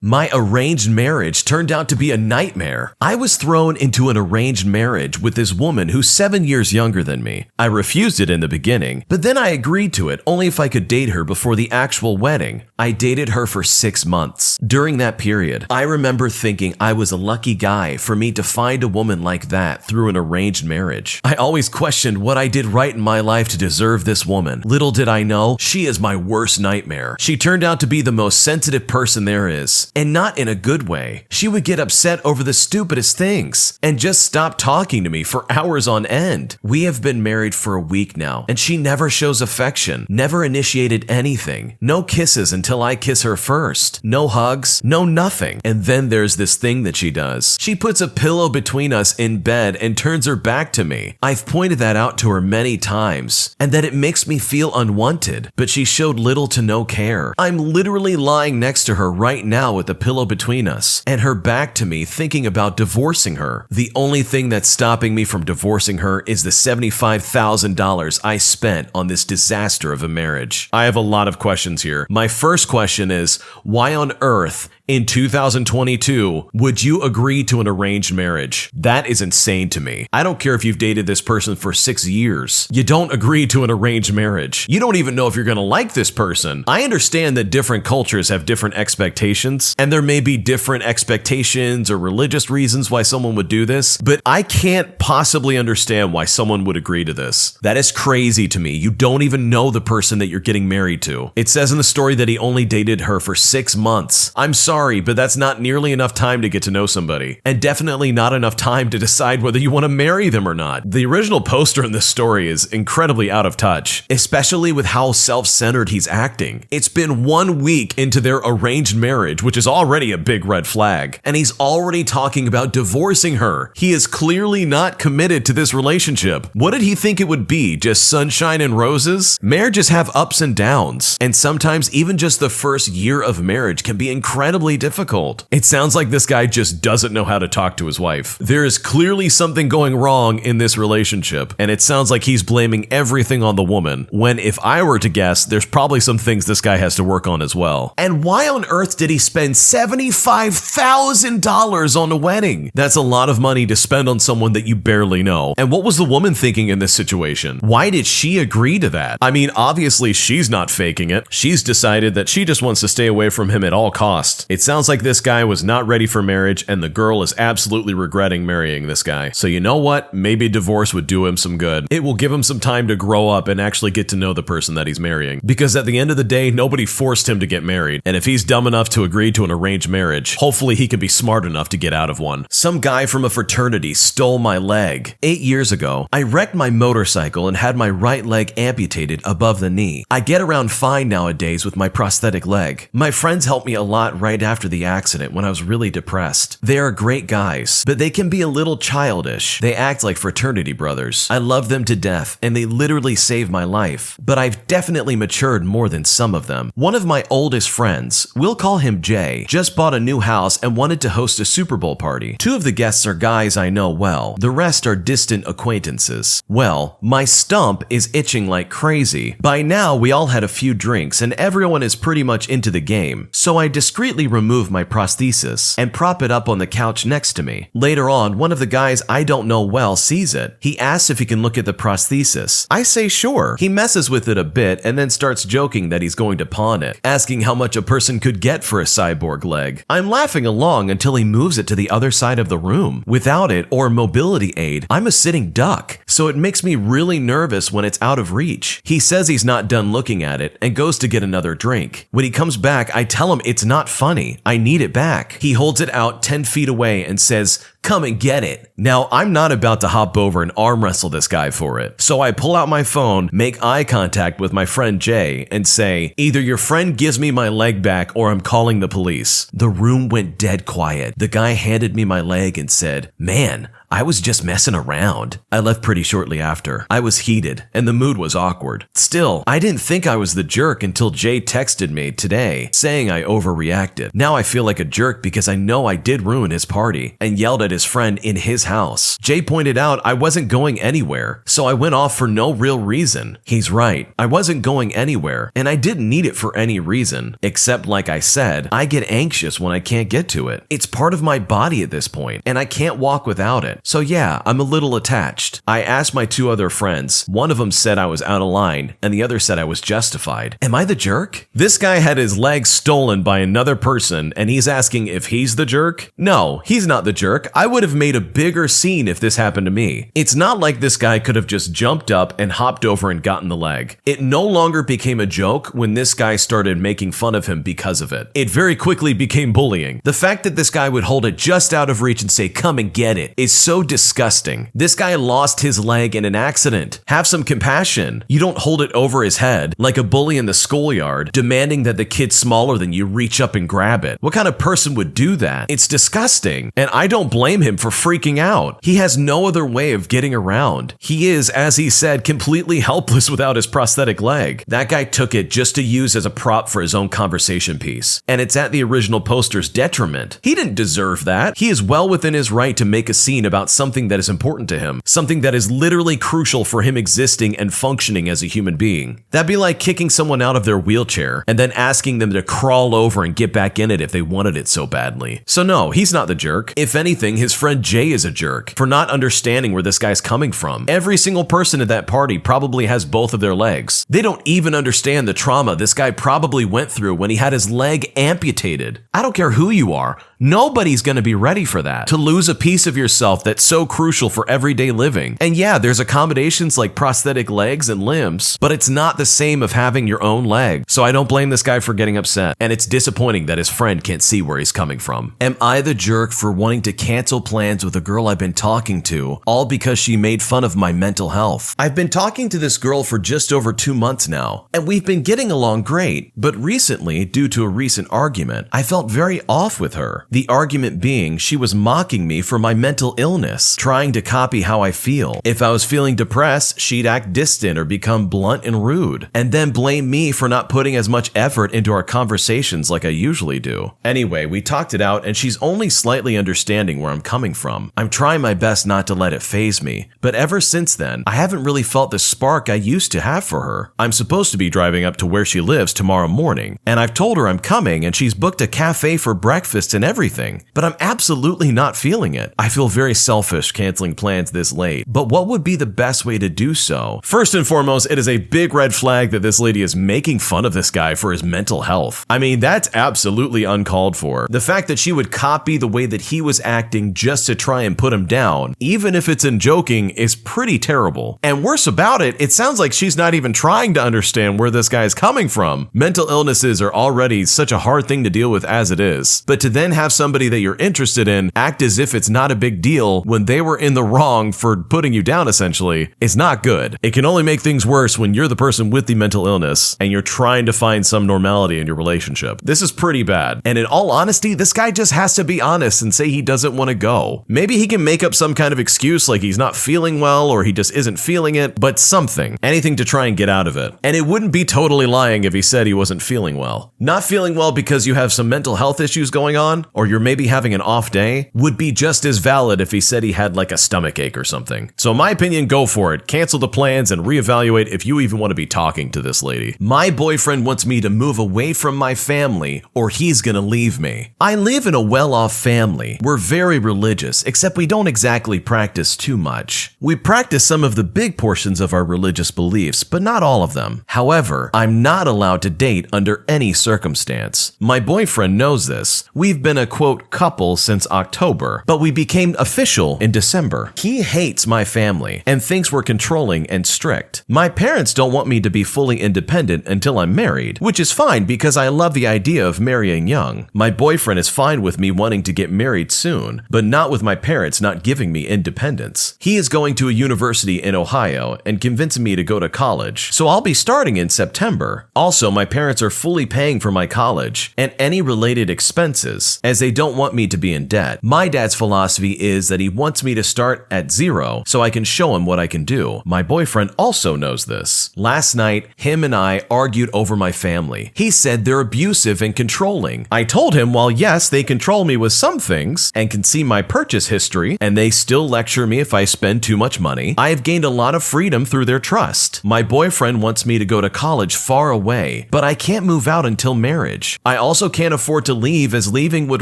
My arranged marriage turned out to be a nightmare. I was thrown into an arranged marriage with this woman who's 7 years younger than me. I refused it in the beginning, but then I agreed to it only if I could date her before the actual wedding. I dated her for 6 months. During that period, I remember thinking I was a lucky guy for me to find a woman like that through an arranged marriage. I always questioned what I did right in my life to deserve this woman. Little did I know, she is my worst nightmare. She turned out to be the most sensitive person there is. And not in a good way. She would get upset over the stupidest things and just stop talking to me for hours on end. We have been married for a week now, and she never shows affection, never initiated anything. No kisses until I kiss her first. No hugs, no nothing. And then there's this thing that she does. She puts a pillow between us in bed and turns her back to me. I've pointed that out to her many times, and that it makes me feel unwanted, but she showed little to no care. I'm literally lying next to her right now with a pillow between us and her back to me, thinking about divorcing her. The only thing that's stopping me from divorcing her is the $75,000 I spent on this disaster of a marriage. I have a lot of questions here. My first question is, why on earth in 2022 would you agree to an arranged marriage? That is insane to me. I don't care if you've dated this person for 6 years. You don't agree to an arranged marriage. You don't even know if you're gonna like this person. I understand that different cultures have different expectations, and there may be different expectations or religious reasons why someone would do this, but I can't possibly understand why someone would agree to this. That is crazy to me. You don't even know the person that you're getting married to. It says in the story that he only dated her for 6 months. I'm sorry, but that's not nearly enough time to get to know somebody, and definitely not enough time to decide whether you want to marry them or not. The original poster in this story is incredibly out of touch, especially with how self-centered he's acting. It's been 1 week into their arranged marriage, which is already a big red flag, and he's already talking about divorcing her. He is clearly not committed to this relationship. What did he think it would be? Just sunshine and roses? Marriages have ups and downs, and sometimes even just the first year of marriage can be incredibly difficult. It sounds like this guy just doesn't know how to talk to his wife. There is clearly something going wrong in this relationship, and it sounds like he's blaming everything on the woman, when if I were to guess, there's probably some things this guy has to work on as well. And why on earth did he spend $75,000 on a wedding? That's a lot of money to spend on someone that you barely know. And what was the woman thinking in this situation? Why did she agree to that? I mean, obviously she's not faking it. She's decided that she just wants to stay away from him at all costs. It sounds like this guy was not ready for marriage, and the girl is absolutely regretting marrying this guy. So you know what? Maybe divorce would do him some good. It will give him some time to grow up and actually get to know the person that he's marrying. Because at the end of the day, nobody forced him to get married. And if he's dumb enough to agree to an arranged marriage, hopefully he can be smart enough to get out of one. Some guy from a fraternity stole my leg. 8 years ago, I wrecked my motorcycle and had my right leg amputated above the knee. I get around fine nowadays with my prosthetic leg. My friends helped me a lot right after the accident when I was really depressed. They are great guys, but they can be a little childish. They act like fraternity brothers. I love them to death, and they literally saved my life. But I've definitely matured more than some of them. One of my oldest friends, we'll call him Jay, just bought a new house and wanted to host a Super Bowl party. 2 of the guests are guys I know well. The rest are distant acquaintances. Well, my stump is itching like crazy. By now, we all had a few drinks, and everyone is pretty much into the game. So I discreetly remove my prosthesis and prop it up on the couch next to me. Later on, one of the guys I don't know well sees it. He asks if he can look at the prosthesis. I say sure. He messes with it a bit and then starts joking that he's going to pawn it, asking how much a person could get for a cyborg leg. I'm laughing along until he moves it to the other side of the room. Without it or mobility aid, I'm a sitting duck, so it makes me really nervous when it's out of reach. He says he's not done looking at it and goes to get another drink. When he comes back, I tell him it's not funny. I need it back. He holds it out 10 feet away and says, "Come and get it." Now, I'm not about to hop over and arm wrestle this guy for it. So I pull out my phone, make eye contact with my friend Jay, and say, either your friend gives me my leg back or I'm calling the police. The room went dead quiet. The guy handed me my leg and said, "Man, I was just messing around. I left pretty shortly after. I was heated, and the mood was awkward. Still, I didn't think I was the jerk until Jay texted me today saying I overreacted. Now I feel like a jerk because I know I did ruin his party and yelled at his friend in his house. Jay pointed out I wasn't going anywhere, so I went off for no real reason. He's right. I wasn't going anywhere, and I didn't need it for any reason, except like I said, I get anxious when I can't get to it. It's part of my body at this point, and I can't walk without it. So yeah, I'm a little attached. I asked my two other friends. One of them said I was out of line, and the other said I was justified. Am I the jerk? This guy had his legs stolen by another person, and he's asking if he's the jerk? No, he's not the jerk. I would have made a bigger scene if this happened to me. It's not like this guy could have just jumped up and hopped over and gotten the leg. It no longer became a joke when this guy started making fun of him because of it. It very quickly became bullying. The fact that this guy would hold it just out of reach and say, "Come and get it," is so disgusting. This guy lost his leg in an accident. Have some compassion. You don't hold it over his head like a bully in the schoolyard, demanding that the kid smaller than you reach up and grab it. What kind of person would do that? It's disgusting. And I don't blame him for freaking out. He has no other way of getting around. He is, as he said, completely helpless without his prosthetic leg. That guy took it just to use as a prop for his own conversation piece. And it's at the original poster's detriment. He didn't deserve that. He is well within his right to make a scene about something that is important to him, something that is literally crucial for him existing and functioning as a human being. That'd be like kicking someone out of their wheelchair and then asking them to crawl over and get back in it if they wanted it so badly. So no, he's not the jerk. If anything, his friend Jay is a jerk for not understanding where this guy's coming from. Every single person at that party probably has both of their legs. They don't even understand the trauma this guy probably went through when he had his leg amputated. I don't care who you are. Nobody's going to be ready for that. To lose a piece of yourself that's so crucial for everyday living. And yeah, there's accommodations like prosthetic legs and limbs, but it's not the same of having your own leg. So I don't blame this guy for getting upset. And it's disappointing that his friend can't see where he's coming from. Am I the jerk for wanting to cancel plans with a girl I've been talking to, all because she made fun of my mental health? I've been talking to this girl for just over 2 months now, and we've been getting along great. But recently, due to a recent argument, I felt very off with her. The argument being she was mocking me for my mental illness, trying to copy how I feel. If I was feeling depressed, she'd act distant or become blunt and rude, and then blame me for not putting as much effort into our conversations like I usually do. Anyway, we talked it out, and she's only slightly understanding where I'm coming from. I'm trying my best not to let it faze me, but ever since then, I haven't really felt the spark I used to have for her. I'm supposed to be driving up to where she lives tomorrow morning, and I've told her I'm coming, and she's booked a cafe for breakfast and everything, but I'm absolutely not feeling it. I feel very selfish canceling plans this late, but what would be the best way to do so? First and foremost, it is a big red flag that this lady is making fun of this guy for his mental health. I mean, that's absolutely uncalled for. The fact that she would copy the way that he was acting just to try and put him down, even if it's in joking, is pretty terrible. And worse about it, it sounds like she's not even trying to understand where this guy is coming from. Mental illnesses are already such a hard thing to deal with as it is, but to then have somebody that you're interested in act as if it's not a big deal when they were in the wrong for putting you down essentially is not good. It can only make things worse when you're the person with the mental illness and you're trying to find some normality in your relationship. This is pretty bad. And in all honesty, this guy just has to be honest and say he doesn't want to go. Maybe he can make up some kind of excuse like he's not feeling well or he just isn't feeling it, but something. Anything to try and get out of it. And it wouldn't be totally lying if he said he wasn't feeling well. Not feeling well because you have some mental health issues going on, or you're maybe having an off day, would be just as valid if he said he had like a stomach ache or something. So in my opinion, go for it. Cancel the plans and reevaluate if you even want to be talking to this lady. My boyfriend wants me to move away from my family or he's gonna leave me. I live in a well-off family. We're very religious, except we don't exactly practice too much. We practice some of the big portions of our religious beliefs, but not all of them. However, I'm not allowed to date under any circumstance. My boyfriend knows this. We've been a quote couple since October, but we became official in December. He hates my family and thinks we're controlling and strict. My parents don't want me to be fully independent until I'm married, which is fine because I love the idea of marrying young. My boyfriend is fine with me wanting to get married soon, but not with my parents not giving me independence. He is going to a university in Ohio and convincing me to go to college, so I'll be starting in September. Also, my parents are fully paying for my college and any related expenses, as they don't want me to be in debt. My dad's philosophy is that that he wants me to start at zero so I can show him what I can do. My boyfriend also knows this. Last night, him and I argued over my family. He said they're abusive and controlling. I told him, while yes, they control me with some things and can see my purchase history, and they still lecture me if I spend too much money, I have gained a lot of freedom through their trust. My boyfriend wants me to go to college far away, but I can't move out until marriage. I also can't afford to leave, as leaving would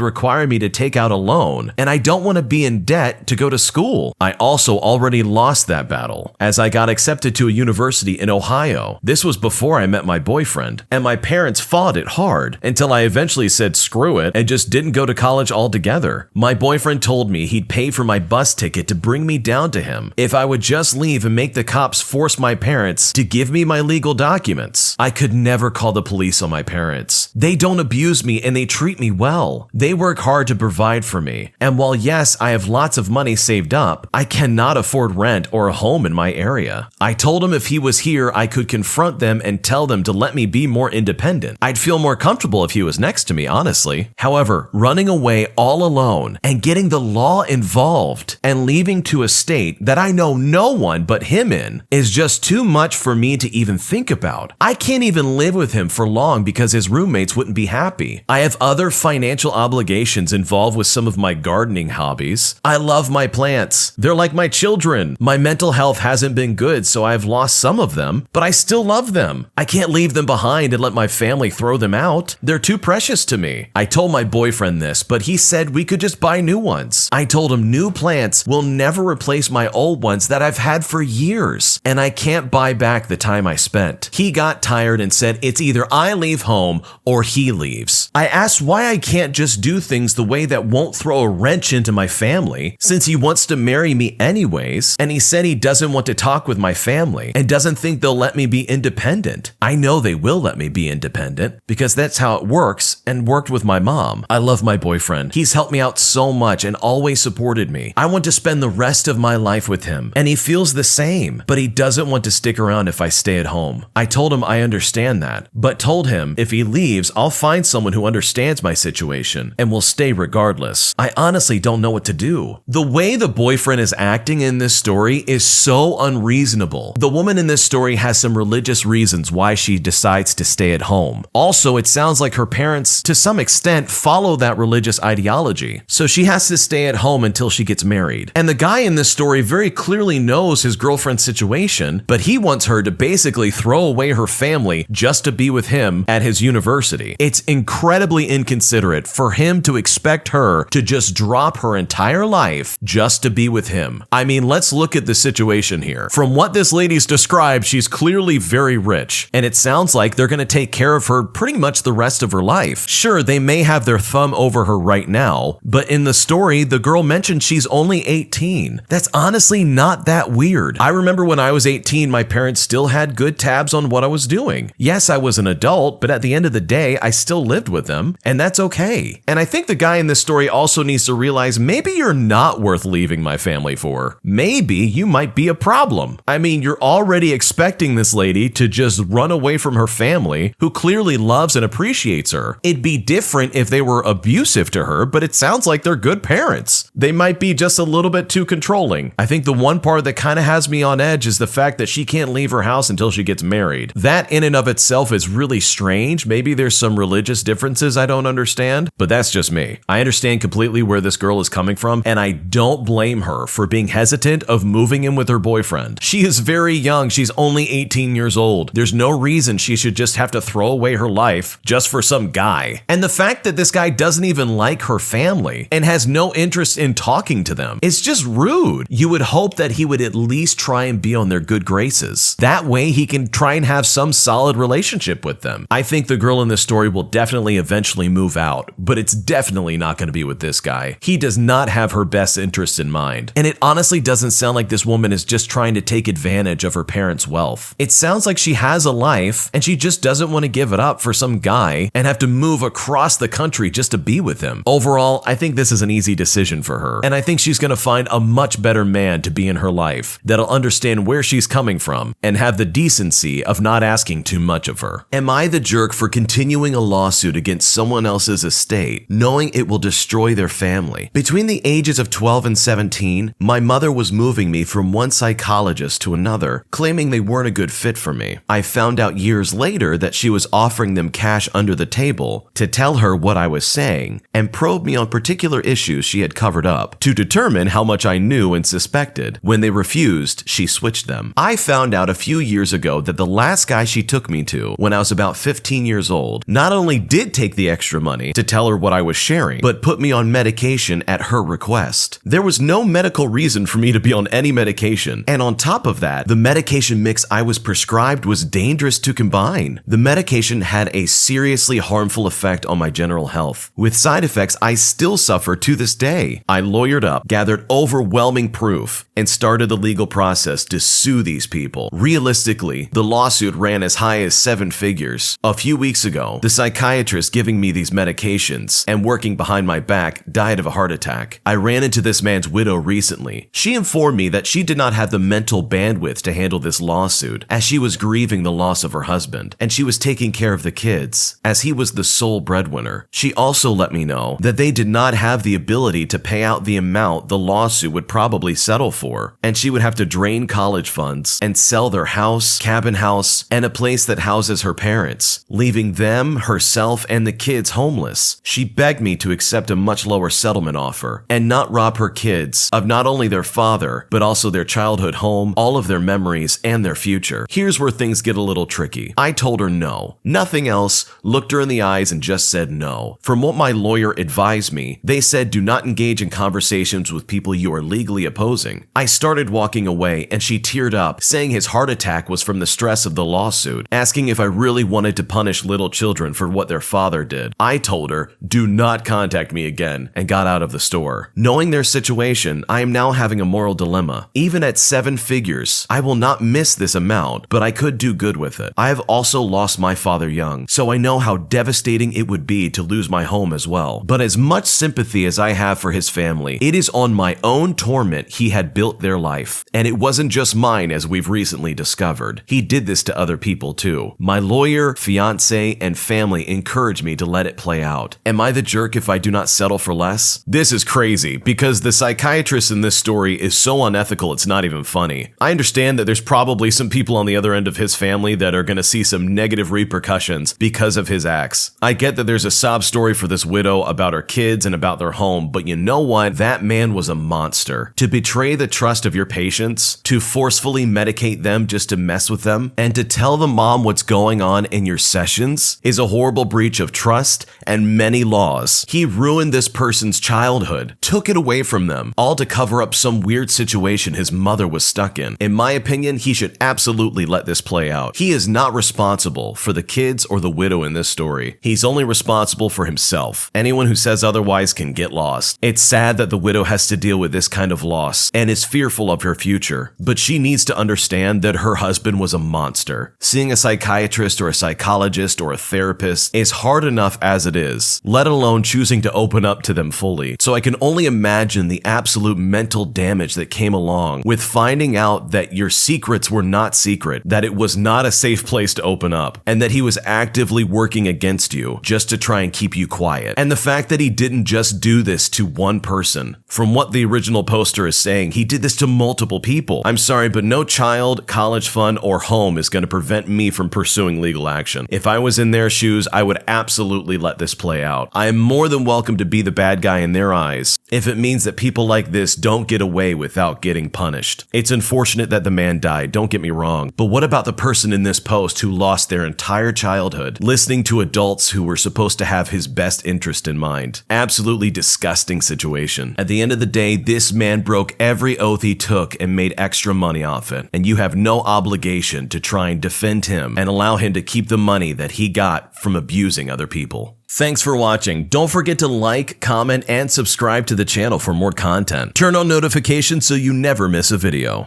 require me to take out a loan, and I don't want to be in debt to go to school. I also already lost that battle, as I got accepted to a university in Ohio. This was before I met my boyfriend, and my parents fought it hard until I eventually said screw it and just didn't go to college altogether. My boyfriend told me he'd pay for my bus ticket to bring me down to him if I would just leave and make the cops force my parents to give me my legal documents. I could never call the police on my parents. They don't abuse me and they treat me well. They work hard to provide for me, and while yes, I have lots of money saved up, I cannot afford rent or a home in my area. I told him if he was here, I could confront them and tell them to let me be more independent. I'd feel more comfortable if he was next to me, honestly. However, running away all alone and getting the law involved and leaving to a state that I know no one but him in is just too much for me to even think about. I can't even live with him for long because his roommates wouldn't be happy. I have other financial obligations involved with some of my gardening hobbies. I love my plants. They're like my children. My mental health hasn't been good, so I've lost some of them, but I still love them. I can't leave them behind and let my family throw them out. They're too precious to me. I told my boyfriend this, but he said we could just buy new ones. I told him new plants will never replace my old ones that I've had for years, and I can't buy back the time I spent. He got tired and said it's either I leave home or he leaves. I asked why I can't just do things the way that won't throw a wrench into my family, since he wants to marry me anyways, and he said he doesn't want to talk with my family and doesn't think they'll let me be independent. I know they will let me be independent because that's how it works and worked with my mom. I love my boyfriend. He's helped me out so much and always supported me. I want to spend the rest of my life with him, and he feels the same, but he doesn't want to stick around if I stay at home. I told him I understand that, but told him if he leaves, I'll find someone who understands my situation and will stay regardless. I honestly don't know what to do. The way the boyfriend is acting in this story is so unreasonable. The woman in this story has some religious reasons why she decides to stay at home. Also, it sounds like her parents, to some extent, follow that religious ideology, so she has to stay at home until she gets married. And the guy in this story very clearly knows his girlfriend's situation, but he wants her to basically throw away her family just to be with him at his university. It's incredibly inconsiderate for him to expect her to just drop her entire life just to be with him. I mean, let's look at the situation here. From what this lady's described, she's clearly very rich, and it sounds like they're going to take care of her pretty much the rest of her life. Sure, they may have their thumb over her right now, but in the story, the girl mentioned she's only 18. That's honestly not that weird. I remember when I was 18, my parents still had good tabs on what I was doing. Yes, I was an adult, but at the end of the day, I still lived with them, and that's okay. And I think the guy in this story also needs to realize maybe you're not worth leaving my family for. Maybe you might be a problem. I mean, you're already expecting this lady to just run away from her family, who clearly loves and appreciates her. It'd be different if they were abusive to her, but it sounds like they're good parents. They might be just a little bit too controlling. I think the one part that kind of has me on edge is the fact that she can't leave her house until she gets married. That in and of itself is really strange. Maybe there's some religious differences I don't understand, but that's just me. I understand completely where this girl is coming from, and I don't blame her for being hesitant of moving in with her boyfriend. She is very young. She's only 18 years old. There's no reason she should just have to throw away her life just for some guy. And the fact that this guy doesn't even like her family and has no interest in talking to them, it's just rude. You would hope that he would at least try and be on their good graces. That way he can try and have some solid relationship with them. I think the girl in this story will definitely eventually move out, but it's definitely not going to be with this guy. He does not have her best interests in mind. And it honestly doesn't sound like this woman is just trying to take advantage of her parents' wealth. It sounds like she has a life and she just doesn't want to give it up for some guy and have to move across the country just to be with him. Overall, I think this is an easy decision for her, and I think she's going to find a much better man to be in her life that'll understand where she's coming from and have the decency of not asking too much of her. Am I the jerk for continuing a lawsuit against someone else's estate, knowing it will destroy their family? Between the ages of of 12 and 17, my mother was moving me from one psychologist to another, claiming they weren't a good fit for me. I found out years later that she was offering them cash under the table to tell her what I was saying and probe me on particular issues she had covered up to determine how much I knew and suspected. When they refused, she switched them. I found out a few years ago that the last guy she took me to, when I was about 15 years old, not only did take the extra money to tell her what I was sharing, but put me on medication at her request. There was no medical reason for me to be on any medication, and on top of that, the medication mix I was prescribed was dangerous to combine. The medication had a seriously harmful effect on my general health, with side effects I still suffer to this day. I lawyered up, gathered overwhelming proof, and started the legal process to sue these people. Realistically, the lawsuit ran as high as 7 figures. A few weeks ago, the psychiatrist giving me these medications and working behind my back died of a heart attack. I ran into this man's widow recently. She informed me that she did not have the mental bandwidth to handle this lawsuit, as she was grieving the loss of her husband, and she was taking care of the kids, as he was the sole breadwinner. She also let me know that they did not have the ability to pay out the amount the lawsuit would probably settle for, and she would have to drain college funds and sell their house, cabin house, and a place that houses her parents, leaving them, herself, and the kids homeless. She begged me to accept a much lower settlement offer and not rob her kids of not only their father, but also their childhood home, all of their memories, and their future. Here's where things get a little tricky. I told her no. Nothing else, looked her in the eyes and just said no. From what my lawyer advised me, they said do not engage in conversations with people you are legally opposing. I started walking away and she teared up, saying his heart attack was from the stress of the lawsuit, asking if I really wanted to punish little children for what their father did. I told her, do not contact me again, and got out of the store. Knowing their situation, I am now having a moral dilemma. Even at 7 figures, I will not miss this amount, but I could do good with it. I have also lost my father young, so I know how devastating it would be to lose my home as well. But as much sympathy as I have for his family, it is on my own torment he had built their life. And it wasn't just mine, as we've recently discovered. He did this to other people too. My lawyer, fiance, and family encourage me to let it play out. Am I the jerk if I do not settle for less? This is crazy, because the psychiatrist in this story is so unethical it's not even funny. I understand that there's probably some people on the other end of his family that are gonna see some negative repercussions because of his acts. I get that there's a sob story for this widow about her kids and about their home, but you know what? That man was a monster. To betray the trust of your patients, to forcefully medicate them just to mess with them, and to tell the mom what's going on in your sessions is a horrible breach of trust and many laws. He ruined this person's childhood, took it away from them, all to cover up some weird situation his mother was stuck in. In my opinion, he should absolutely let this play out. He is not responsible for the kids or the widow in this story. He's only responsible for himself. Anyone who says otherwise can get lost. It's sad that the widow has to deal with this kind of loss and is fearful of her future, but she needs to understand that her husband was a monster. Seeing a psychiatrist or a psychologist or a therapist is hard enough as it is, let alone choosing to open up to them fully. So I can only imagine the absolute mental damage that came along with finding out that your secrets were not secret, that it was not a safe place to open up, and that he was actively working against you just to try and keep you quiet. And the fact that he didn't just do this to one person. From what the original poster is saying, he did this to multiple people. I'm sorry, but no child, college fund, or home is going to prevent me from pursuing legal action. If I was in their shoes, I would absolutely let this play out. I am more than welcome to be the bad guy in their eyes if it means that people like this don't get away without getting punished. It's unfortunate that the man died, don't get me wrong, but what about the person in this post who lost their entire childhood listening to adults who were supposed to have his best interest in mind? Absolutely disgusting situation. At the end of the day, this man broke every oath he took and made extra money off it, and you have no obligation to try and defend him and allow him to keep the money that he got from abusing other people. Thanks for watching. Don't forget to like, comment, and subscribe to the channel for more content. Turn on notifications so you never miss a video.